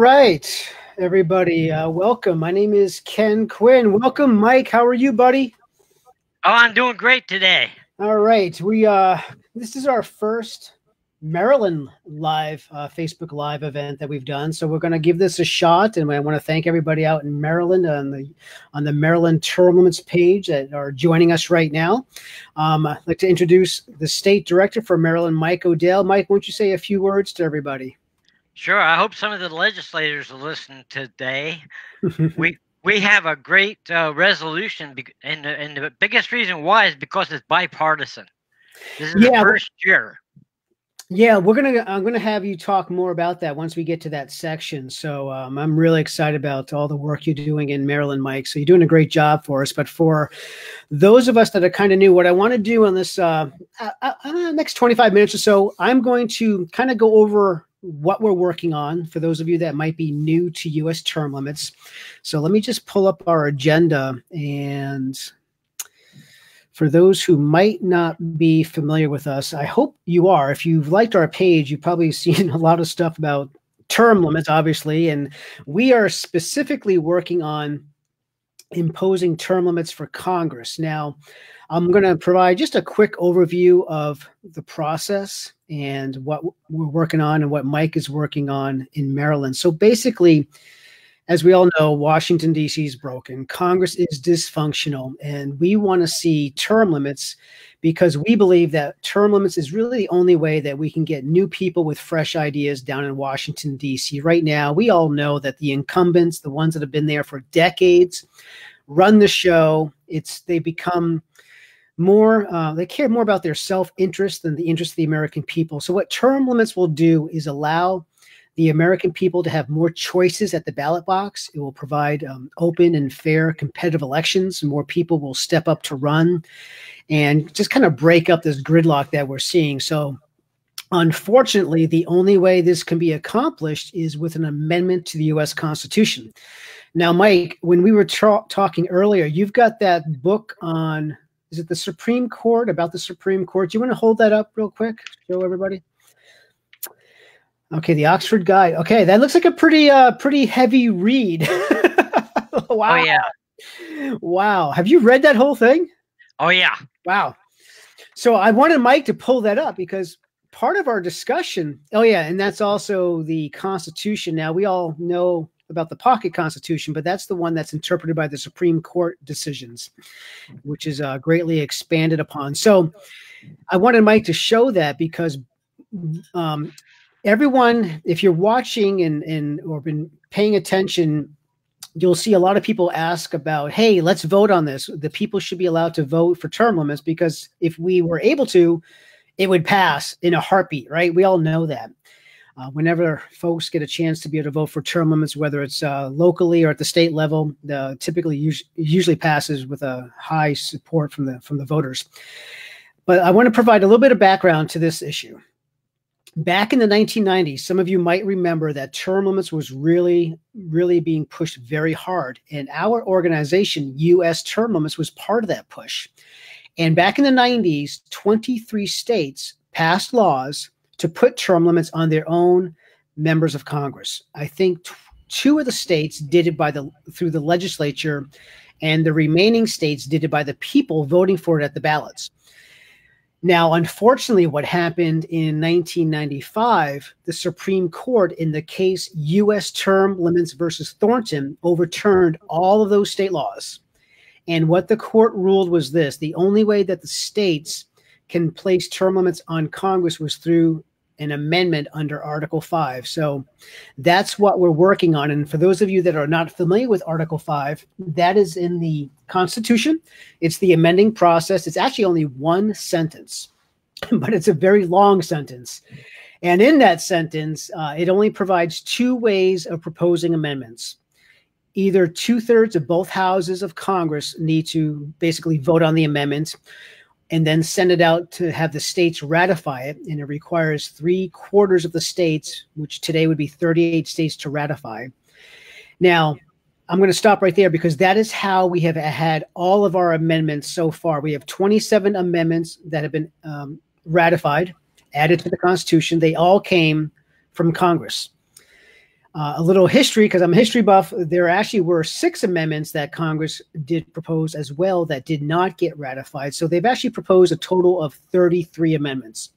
right, everybody. Welcome. My name is Ken Quinn. Welcome, Mike. How are you, buddy? Oh, I'm doing great today. All right. This is our first Maryland live Facebook Live event that we've done. So we're going to give this a shot, and I want to thank everybody out in Maryland on the Maryland Term Limits page that are joining us right now. I'd like to introduce the State Director for Maryland, Mike Odell. Mike, won't you say a few words to everybody? Sure. I hope some of the legislators will listen today. We have a great resolution, and the biggest reason why is because it's bipartisan. This is the first year. Yeah, I'm gonna have you talk more about that once we get to that section. So I'm really excited about all the work you're doing in Maryland, Mike. So you're doing a great job for us. But for those of us that are kind of new, what I want to do on this next 25 minutes or so, I'm going to kind of go over what we're working on for those of you that might be new to U.S. term limits. So let me just pull up our agenda, and for those who might not be familiar with us, I hope you are. If you've liked our page, you've probably seen a lot of stuff about term limits, obviously, and we are specifically working on imposing term limits for Congress. Now, I'm going to provide just a quick overview of the process and what we're working on and what Mike is working on in Maryland. So basically, as we all know, Washington, D.C. is broken. Congress is dysfunctional, and we want to see term limits because we believe that term limits is really the only way that we can get new people with fresh ideas down in Washington, D.C. Right now, we all know that the incumbents, the ones that have been there for decades, run the show. They become more, they care more about their self-interest than the interest of the American people. So what term limits will do is allow the American people to have more choices at the ballot box. It will provide open and fair competitive elections. More people will step up to run and just kind of break up this gridlock that we're seeing. So unfortunately, the only way this can be accomplished is with an amendment to the U.S. Constitution. Now, Mike, when we were talking earlier, you've got that book on, is it the Supreme Court, about the Supreme Court? Do you want to hold that up real quick? Show everybody. Okay, the Oxford Guide. Okay, that looks like a pretty heavy read. Wow. Oh, yeah. Wow. Have you read that whole thing? Oh, yeah. Wow. So I wanted Mike to pull that up because part of our discussion, and that's also the Constitution. Now, we all know about the pocket Constitution, but that's the one that's interpreted by the Supreme Court decisions, which is greatly expanded upon. So I wanted Mike to show that because everyone, if you're watching and or been paying attention, you'll see a lot of people ask about, hey, let's vote on this. The people should be allowed to vote for term limits because if we were able to, it would pass in a heartbeat, right? We all know that. Whenever folks get a chance to be able to vote for term limits, whether it's locally or at the state level, typically usually passes with a high support from the voters. But I want to provide a little bit of background to this issue. Back in the 1990s, some of you might remember that term limits was really, really being pushed very hard. And our organization, U.S. Term Limits, was part of that push. And back in the 90s, 23 states passed laws to put term limits on their own members of Congress. I think two of the states did it through the legislature, and the remaining states did it by the people voting for it at the ballots. Now, unfortunately, what happened in 1995, the Supreme Court, in the case U.S. Term Limits versus Thornton, overturned all of those state laws. And what the court ruled was this: the only way that the states can place term limits on Congress was through an amendment under Article 5. So that's what we're working on. And for those of you that are not familiar with Article 5, that is in the Constitution. It's the amending process. It's actually only one sentence, but it's a very long sentence. And in that sentence, it only provides two ways of proposing amendments. Either 2/3 of both houses of Congress need to basically vote on the amendment and then send it out to have the states ratify it. And it requires 3/4 of the states, which today would be 38 states, to ratify. Now, I'm going to stop right there because that is how we have had all of our amendments so far. We have 27 amendments that have been ratified, added to the Constitution. They all came from Congress. A little history, because I'm a history buff. There actually were 6 amendments that Congress did propose as well that did not get ratified. So they've actually proposed a total of 33 amendments.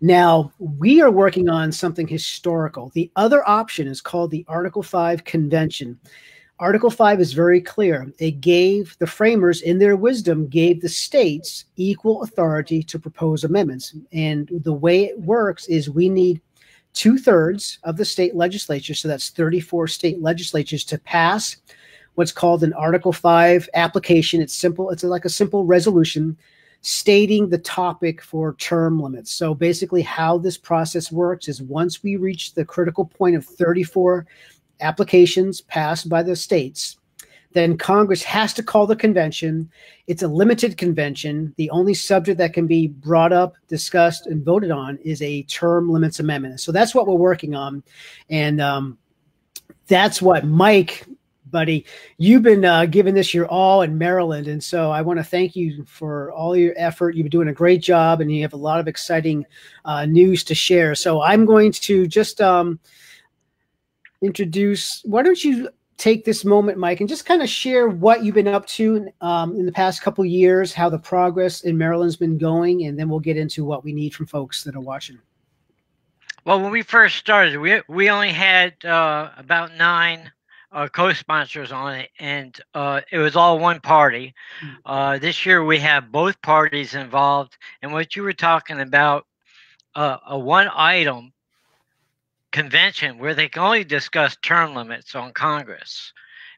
Now, we are working on something historical. The other option is called the Article 5 Convention. Article 5 is very clear. It gave the framers, in their wisdom, gave the states equal authority to propose amendments. And the way it works is we need 2/3 of the state legislature, so that's 34 state legislatures, to pass what's called an Article 5 application. It's simple. It's like a simple resolution stating the topic for term limits. So basically how this process works is once we reach the critical point of 34 applications passed by the states, then Congress has to call the convention. It's a limited convention. The only subject that can be brought up, discussed, and voted on is a term limits amendment. So that's what we're working on. And that's what, Mike, buddy, you've been giving this your all in Maryland. And so I want to thank you for all your effort. You've been doing a great job, and you have a lot of exciting news to share. So I'm going to just introduce, why don't you take this moment, Mike, and just kind of share what you've been up to in the past couple of years, how the progress in Maryland's been going, and then we'll get into what we need from folks that are watching. Well, when we first started, we only had about 9 co-sponsors on it, and it was all one party. This year we have both parties involved, and what you were talking about, a one item convention where they can only discuss term limits on Congress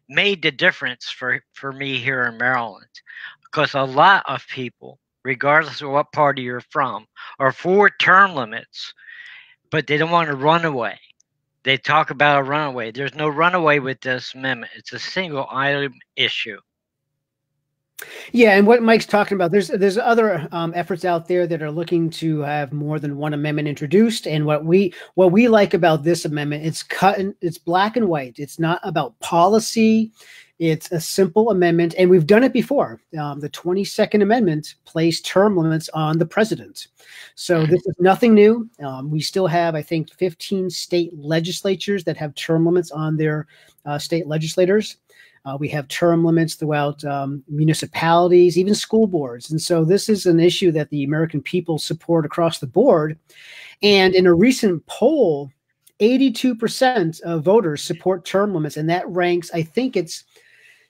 made the difference for me here in Maryland, because a lot of people, regardless of what party you're from, are for term limits, but they don't want to run away. They talk about a runaway. There's no runaway with this amendment. It's a single item issue. Yeah, and what Mike's talking about, there's other efforts out there that are looking to have more than one amendment introduced. And what we like about this amendment, it's black and white. It's not about policy. It's a simple amendment, and we've done it before. The 22nd Amendment placed term limits on the president. So this is nothing new. We still have, I think, 15 state legislatures that have term limits on their state legislators. We have term limits throughout municipalities, even school boards. And so this is an issue that the American people support across the board. And in a recent poll, 82% of voters support term limits. And that ranks, I think it's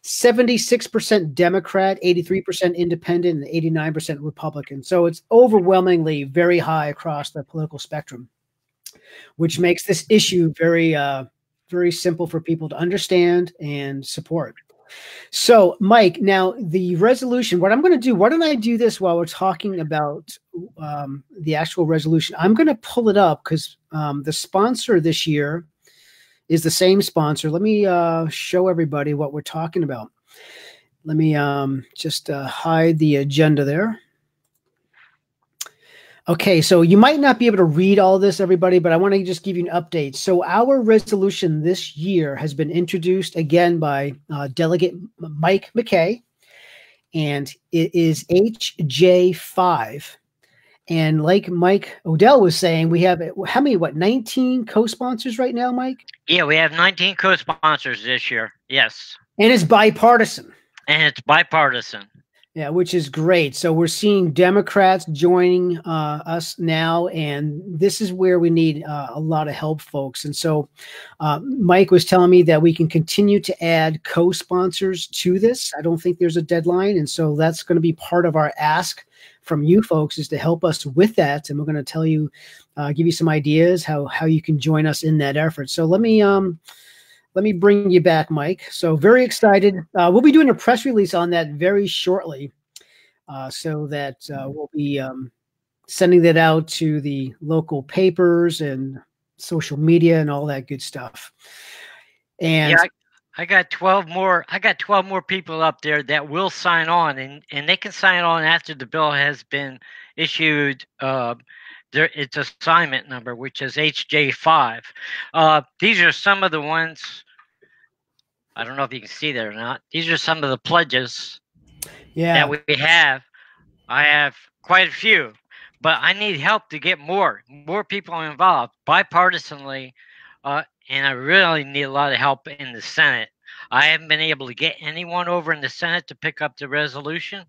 76% Democrat, 83% Independent, and 89% Republican. So it's overwhelmingly very high across the political spectrum, which makes this issue very simple for people to understand and support. So, Mike, now the resolution, what I'm going to do, why don't I do this while we're talking about the actual resolution? I'm going to pull it up because the sponsor this year is the same sponsor. Let me show everybody what we're talking about. Let me just hide the agenda there. Okay, so you might not be able to read all this, everybody, but I want to just give you an update. So our resolution this year has been introduced again by Delegate Mike McKay, and it is HJ5. And like Mike Odell was saying, we have how many, 19 co-sponsors right now, Mike? Yeah, we have 19 co-sponsors this year. Yes. And it's bipartisan. Yeah, which is great. So we're seeing Democrats joining us now, and this is where we need a lot of help, folks. And so Mike was telling me that we can continue to add co-sponsors to this. I don't think there's a deadline, and so that's going to be part of our ask from you folks, is to help us with that. And we're going to tell you, give you some ideas how you can join us in that effort. So let me bring you back, Mike. So very excited. We'll be doing a press release on that very shortly, so that we'll be sending that out to the local papers and social media and all that good stuff. And yeah, I got 12 more. I got 12 more people up there that will sign on, and they can sign on after the bill has been issued. Its assignment number, which is HJ5. These are some of the ones. I don't know if you can see that or not. These are some of the pledges that we have. I have quite a few, but I need help to get more people involved bipartisanly. and I really need a lot of help in the Senate. I haven't been able to get anyone over in the Senate to pick up the resolution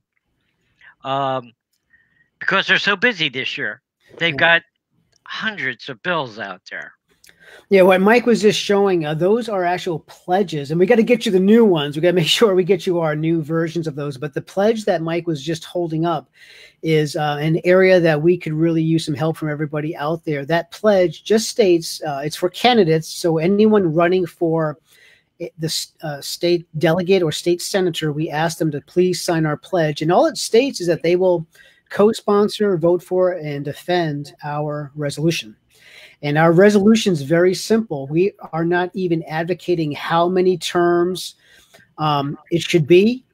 because they're so busy this year. They've got hundreds of bills out there. Yeah, what Mike was just showing, those are actual pledges, and we got to get you the new ones. We got to make sure we get you our new versions of those. But the pledge that Mike was just holding up is an area that we could really use some help from everybody out there. That pledge just states it's for candidates, so anyone running for the state delegate or state senator, we ask them to please sign our pledge. And all it states is that they will co-sponsor, vote for, and defend our resolution. And our resolution is very simple. We are not even advocating how many terms it should be.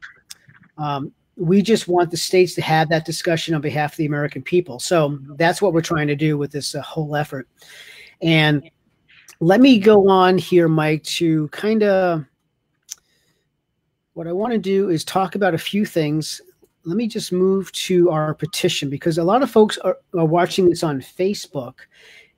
We just want the states to have that discussion on behalf of the American people. So that's what we're trying to do with this whole effort. And let me go on here, Mike, to kind of what I want to do is talk about a few things. Let me just move to our petition because a lot of folks are watching this on Facebook.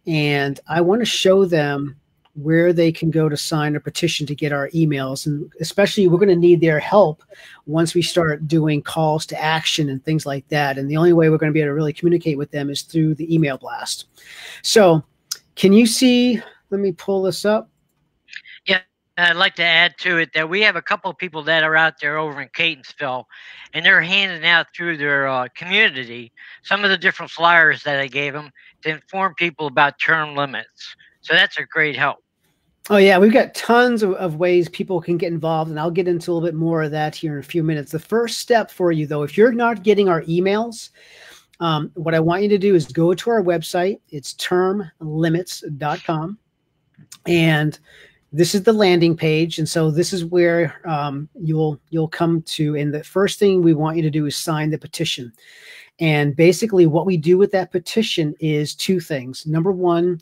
And I want to show them where they can go to sign a petition to get our emails. And especially we're going to need their help once we start doing calls to action and things like that. And the only way we're going to be able to really communicate with them is through the email blast. So can you see, let me pull this up. Yeah, I'd like to add to it that we have a couple of people that are out there over in Catonsville, and they're handing out through their community some of the different flyers that I gave them to inform people about term limits. So that's a great help. Oh, yeah, we've got tons of ways people can get involved, and I'll get into a little bit more of that here in a few minutes. The first step for you, though, if you're not getting our emails, what I want you to do is go to our website. It's termlimits.com, and this is the landing page. And so this is where you'll come to. And the first thing we want you to do is sign the petition. And basically what we do with that petition is two things. Number one,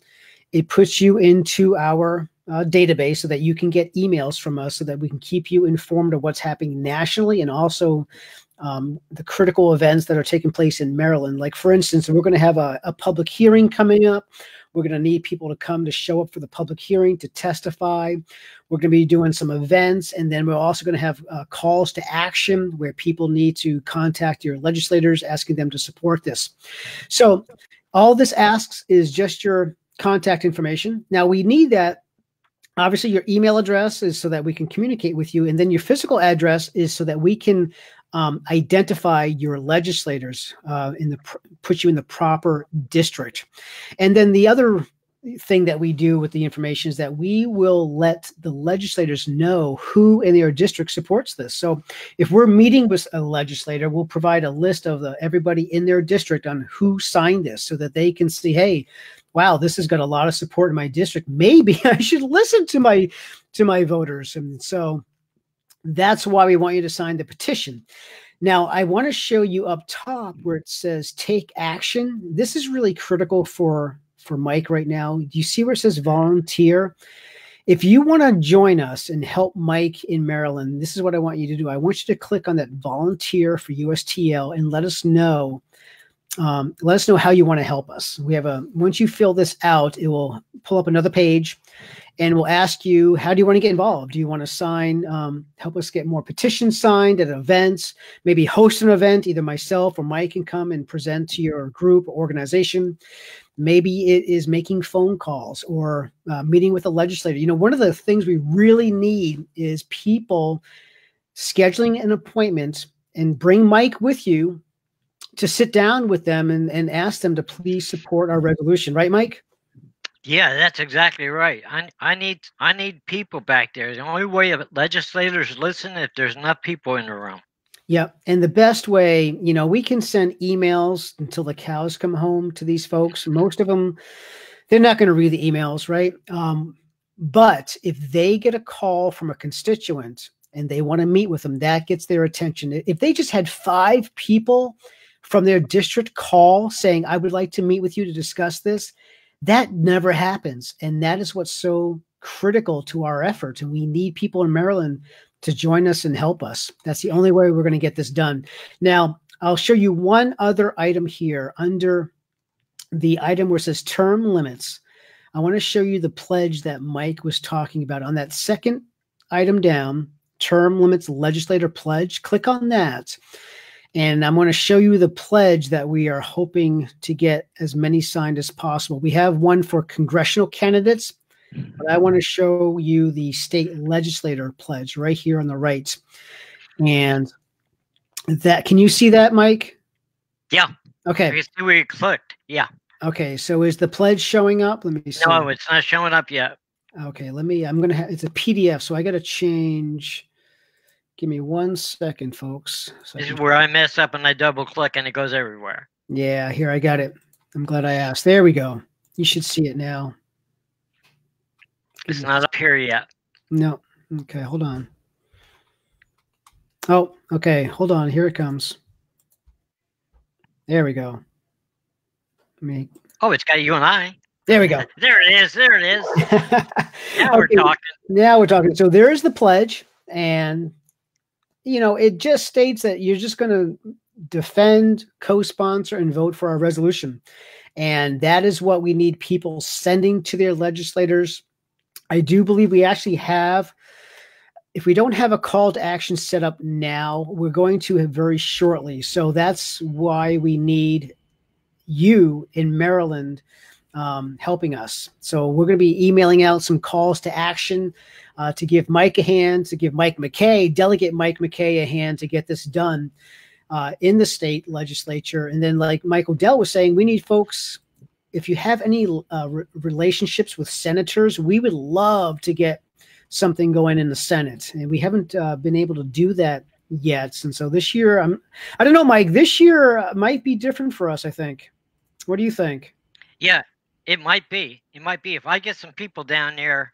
it puts you into our database so that you can get emails from us so that we can keep you informed of what's happening nationally and also the critical events that are taking place in Maryland. Like, for instance, we're going to have a public hearing coming up. We're going to need people to come to show up for the public hearing to testify. We're going to be doing some events, and then we're also going to have calls to action where people need to contact your legislators asking them to support this. So all this asks is just your contact information. Now we need that. Obviously, your email address is so that we can communicate with you, and then your physical address is so that we can identify your legislators put you in the proper district. And then the other thing that we do with the information is that we will let the legislators know who in their district supports this. So if we're meeting with a legislator, we'll provide a list of everybody in their district on who signed this so that they can see, hey, wow, this has got a lot of support in my district. Maybe I should listen to my voters. And so that's why we want you to sign the petition. Now, I want to show you up top where it says take action. This is really critical for Mike right now. Do you see where it says volunteer? If you want to join us and help Mike in Maryland, this is what I want you to do. I want you to click on that volunteer for USTL and let us know how you want to help us. We have once you fill this out, it will pull up another page and we'll ask you, how do you want to get involved? Do you want to sign, help us get more petitions signed at events, maybe host an event, either myself or Mike can come and present to your group or organization. Maybe it is making phone calls or meeting with a legislator. You know, one of the things we really need is people scheduling an appointment and bring Mike with you to sit down with them and ask them to please support our resolution. Right, Mike? Yeah, that's exactly right. I need people back there. The only way legislators listen if there's enough people in the room. Yeah, and the best way, you know, we can send emails until the cows come home to these folks. Most of them, they're not going to read the emails, right? But if they get a call from a constituent and they want to meet with them, that gets their attention. If they just had 5 people from their district call saying, I would like to meet with you to discuss this, that never happens. And that is what's so critical to our efforts. And we need people in Maryland to join us and help us. That's the only way we're going to get this done. Now, I'll show you one other item here under the item where it says term limits. I want to show you the pledge that Mike was talking about on that second item down, term limits legislator pledge. Click on that. And I'm going to show you the pledge that we are hoping to get as many signed as possible. We have one for congressional candidates, but I want to show you the state legislator pledge right here on the right. And that, can you see that, Mike? Yeah. Okay. I can see where you clicked. Yeah. Okay. So is the pledge showing up? Let me see. No, it's not showing up yet. Okay. I'm going to have, it's a PDF. So I got to change. Give me 1 second, folks. So This is where I mess up and I double click and it goes everywhere. Yeah, here, I got it. I'm glad I asked. There we go. You should see it now. It's not up here yet. No. Okay, hold on. Oh, okay. Hold on. Here it comes. There we go. Oh, it's got you and I. There we go. There it is. There it is. Now we're talking. Now we're talking. So there's the pledge. And, you know, it just states that you're just going to defend, co-sponsor, and vote for our resolution. And that is what we need people sending to their legislators. I do believe we actually have, if we don't have a call to action set up now, we're going to have very shortly. So that's why we need you in Maryland helping us. So we're going to be emailing out some calls to action to give Mike a hand, to give Mike McKay, Delegate Mike McKay, a hand to get this done in the state legislature. And then, like Michael Dell was saying, we need folks, if you have any relationships with senators, we would love to get something going in the Senate. And we haven't been able to do that yet. And so this year, I don't know, Mike, this year might be different for us, I think. What do you think? Yeah, it might be. It might be. If I get some people down there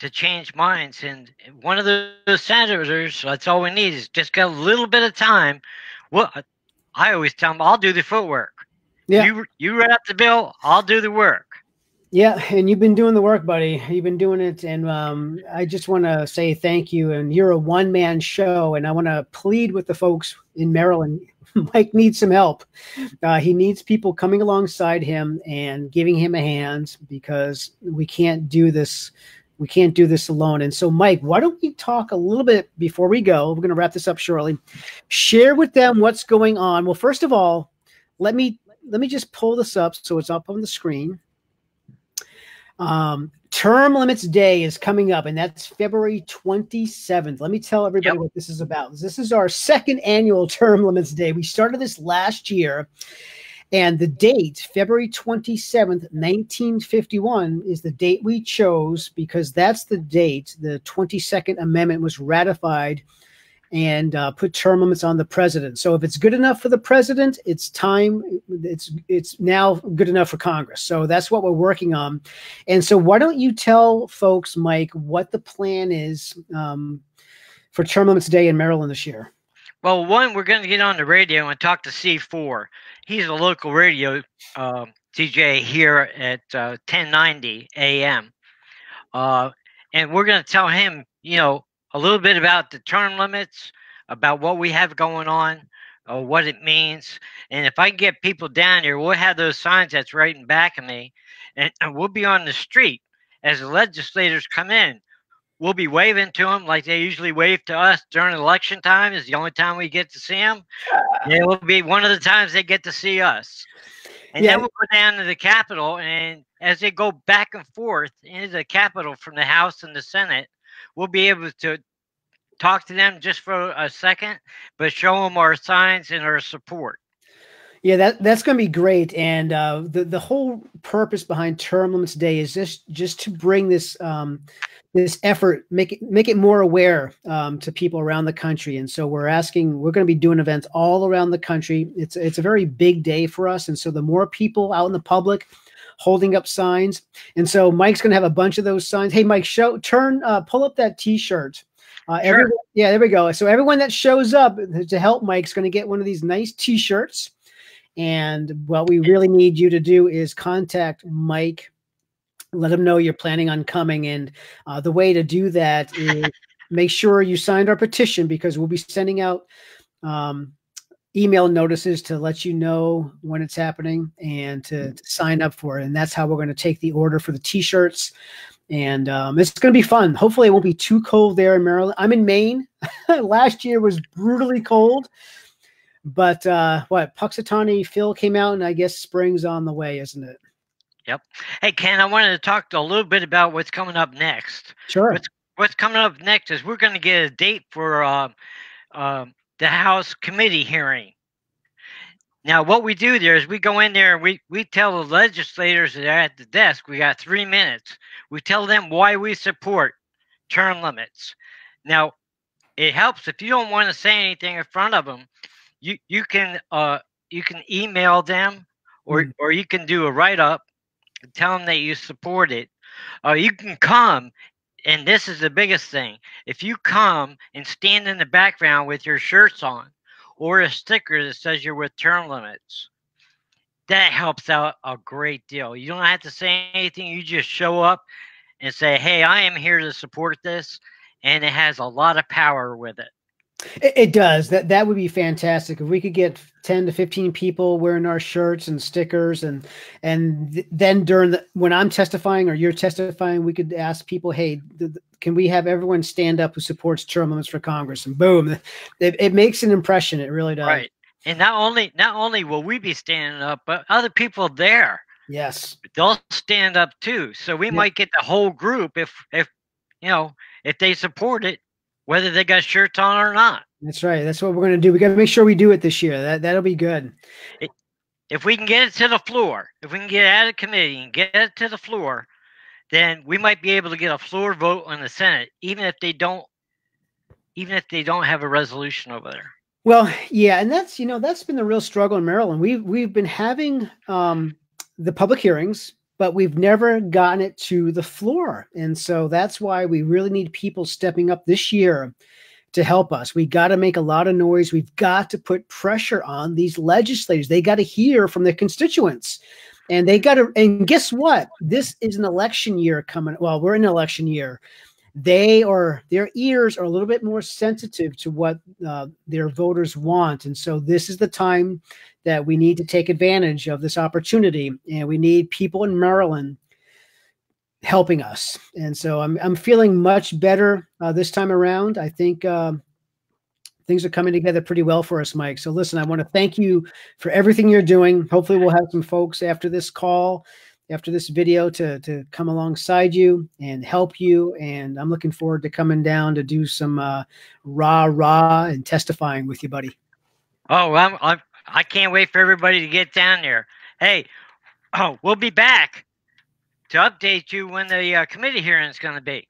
to change minds, and one of those senators, that's all we need, is just got a little bit of time. Well, I always tell them, I'll do the footwork. Yeah. You write up the bill, I'll do the work. Yeah, and you've been doing the work, buddy. You've been doing it, and I just want to say thank you. And you're a one-man show, and I want to plead with the folks in Maryland. Mike needs some help. He needs people coming alongside him and giving him a hand, because we can't do this. We can't do this alone. And so, Mike, why don't we talk a little bit before we go? We're going to wrap this up shortly. Share with them what's going on. Well, first of all, let me just pull this up so it's up on the screen. Term Limits Day is coming up, and that's February 27th. Let me tell everybody what this is about. This is our second annual Term Limits Day. We started this last year, and the date, February 27th, 1951, is the date we chose because that's the date the 22nd Amendment was ratified and put term limits on the president. So if it's good enough for the president, it's time. It's now good enough for Congress. So that's what we're working on. And so why don't you tell folks, Mike, what the plan is for Term Limits Day in Maryland this year? Well, one, we're going to get on the radio and talk to C4. He's a local radio DJ here at 1090 AM. And we're going to tell him, you know, a little bit about the term limits, about what we have going on, what it means. And if I can get people down here, we'll have those signs that's right in back of me, and we'll be on the street as the legislators come in. We'll be waving to them like they usually wave to us during election time. Is the only time we get to see them. It will be one of the times they get to see us. And then we'll go down to the Capitol, and as they go back and forth into the Capitol from the House and the Senate, we'll be able to talk to them just for a second, but show them our signs and our support. Yeah, that's going to be great. And the whole purpose behind Term Limits Day is just to bring this this effort, make it more aware to people around the country. And so we're going to be doing events all around the country. It's a very big day for us. And so the more people out in the public holding up signs. And so Mike's going to have a bunch of those signs. Hey, Mike, pull up that T-shirt. Sure. Yeah, there we go. So everyone that shows up to help Mike's going to get one of these nice T-shirts. And what we really need you to do is contact Mike, let him know you're planning on coming. And the way to do that is make sure you signed our petition, because we'll be sending out email notices to let you know when it's happening and to sign up for it. And that's how we're going to take the order for the t-shirts. And it's going to be fun. Hopefully it won't be too cold there in Maryland. I'm in Maine. Last year was brutally cold. But Puxatawny Phil came out, and I guess spring's on the way, isn't it? Yep. Hey, Ken, I wanted to talk a little bit about what's coming up next. Sure. What's coming up next is we're going to get a date for the House committee hearing. Now, what we do there is we go in there and we tell the legislators that are at the desk, we got 3 minutes. We tell them why we support term limits. Now, it helps if you don't want to say anything in front of them. You can email them, or you can do a write-up and tell them that you support it. You can come. And this is the biggest thing. If you come and stand in the background with your shirts on or a sticker that says you're with term limits, that helps out a great deal. You don't have to say anything. You just show up and say, hey, I am here to support this. And it has a lot of power with it. It does. That would be fantastic if we could get 10 to 15 people wearing our shirts and stickers, and then when I'm testifying or you're testifying, we could ask people, hey, can we have everyone stand up who supports term limits for Congress? And boom, it makes an impression. It really does. Right. And not only will we be standing up, but other people there, yes, they'll stand up too. So we might get the whole group if they support it, whether they got shirts on or not. That's right. That's what we're going to do. We got to make sure we do it this year. That'll be good. If we can get it to the floor, if we can get it out of committee and get it to the floor, then we might be able to get a floor vote on the Senate, even if they don't have a resolution over there. Well, yeah, and that's been the real struggle in Maryland. We've been having the public hearings, but we've never gotten it to the floor. And so that's why we really need people stepping up this year to help us. We got to make a lot of noise. We've got to put pressure on these legislators. They got to hear from their constituents. And and guess what? This is an election year coming. Well, we're in an election year. Their ears are a little bit more sensitive to what their voters want. And so this is the time that we need to take advantage of this opportunity. And we need people in Maryland helping us. And so I'm feeling much better this time around. I think things are coming together pretty well for us, Mike. So listen, I want to thank you for everything you're doing. Hopefully we'll have some folks after this call, after this video, to come alongside you and help you. And I'm looking forward to coming down to do some rah and testifying with you, buddy. Oh, I can't wait for everybody to get down there. Hey, we'll be back to update you when the committee hearing is going to be.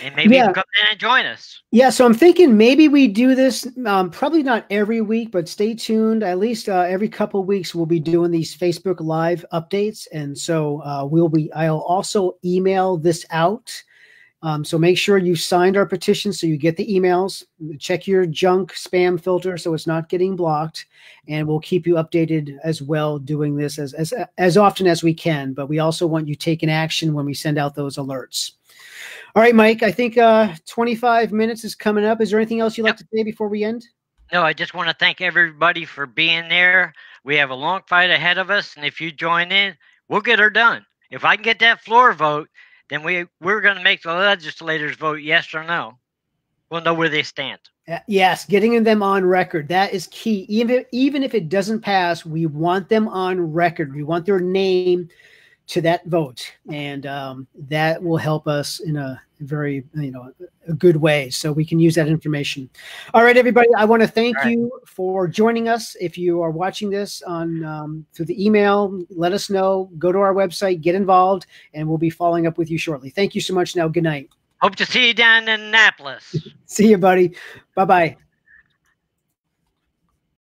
And maybe you can come in and join us. Yeah, so I'm thinking maybe we do this, probably not every week, but stay tuned. At least every couple of weeks, we'll be doing these Facebook Live updates. And so I'll also email this out. So make sure you signed our petition so you get the emails. Check your junk spam filter so it's not getting blocked. And we'll keep you updated as well, doing this as often as we can. But we also want you taking action when we send out those alerts. All right, Mike, I think 25 minutes is coming up. Is there anything else you'd like to say before we end? No, I just want to thank everybody for being there. We have a long fight ahead of us. And if you join in, we'll get her done. If I can get that floor vote, then we're going to make the legislators vote yes or no. We'll know where they stand. Yes, getting them on record. That is key. Even if it doesn't pass, we want them on record. We want their name to that vote. And that will help us in a very, a good way. So we can use that information. All right, everybody. I want to thank you for joining us. If you are watching this on through the email, let us know. Go to our website, get involved, and we'll be following up with you shortly. Thank you so much. Now, good night. Hope to see you down in Annapolis. See you, buddy. Bye-bye.